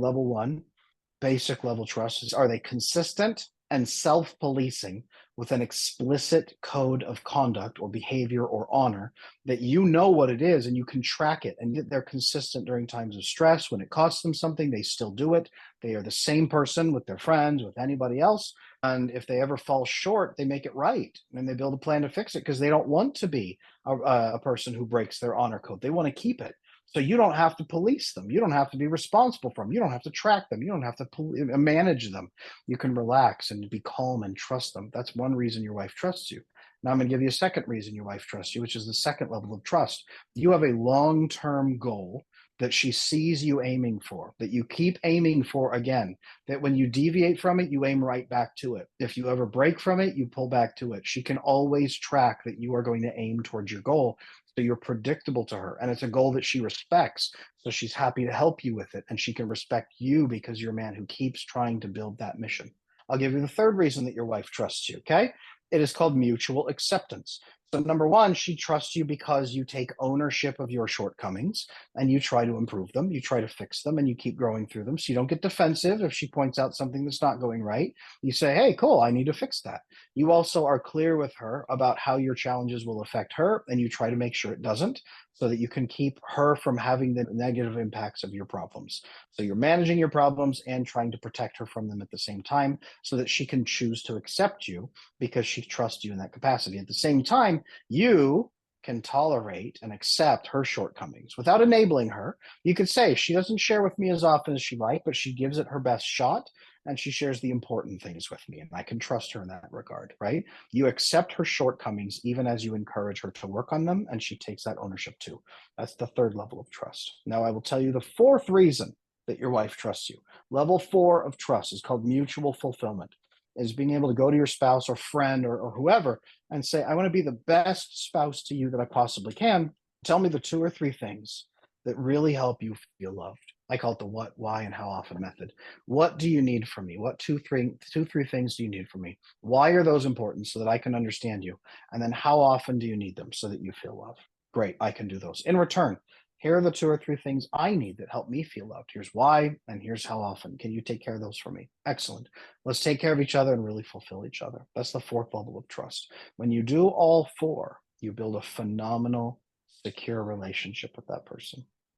Level one, basic level trust is, are they consistent and self-policing with an explicit code of conduct or behavior or honor that you know what it is and you can track it, and they're consistent during times of stress. When it costs them something, they still do it. They are the same person with their friends, with anybody else. And if they ever fall short, they make it right and they build a plan to fix it because they don't want to be a person who breaks their honor code. They want to keep it. So you don't have to police them. You don't have to be responsible for them. You don't have to track them. You don't have to manage them. You can relax and be calm and trust them. That's one reason your wife trusts you. Now I'm going to give you a second reason your wife trusts you, which is the second level of trust. You have a long-term goal that she sees you aiming for, that you keep aiming for again, that when you deviate from it, you aim right back to it. If you ever break from it, you pull back to it. She can always track that you are going to aim towards your goal. So you're predictable to her, and it's a goal that she respects. So she's happy to help you with it, and she can respect you because you're a man who keeps trying to build that mission. I'll give you the third reason that your wife trusts you, okay? It is called mutual acceptance. So, number one, she trusts you because you take ownership of your shortcomings and you try to improve them, you try to fix them, and you keep growing through them. So, you don't get defensive if she points out something that's not going right. You say, hey, cool, I need to fix that. You also are clear with her about how your challenges will affect her, and you try to make sure it doesn't so that you can keep her from having the negative impacts of your problems. So, you're managing your problems and trying to protect her from them at the same time so that she can choose to accept you because she trusts you in that capacity. At the same time, you can tolerate and accept her shortcomings without enabling her. You could say, she doesn't share with me as often as she might, but she gives it her best shot and she shares the important things with me. And I can trust her in that regard, right? You accept her shortcomings even as you encourage her to work on them, and she takes that ownership too. That's the third level of trust. Now, I will tell you the fourth reason that your wife trusts you. Level four of trust is called mutual fulfillment, is being able to go to your spouse or friend or whoever and say, I want to be the best spouse to you that I possibly can. Tell me the two or three things that really help you feel loved. I call it the what, why, and how often method. What do you need from me? What two, three things do you need from me? Why are those important so that I can understand you? And then how often do you need them so that you feel loved? Great, I can do those. In return, here are the two or three things I need that help me feel loved. Here's why, and here's how often. Can you take care of those for me? Excellent. Let's take care of each other and really fulfill each other. That's the fourth level of trust. When you do all four, you build a phenomenal, secure relationship with that person.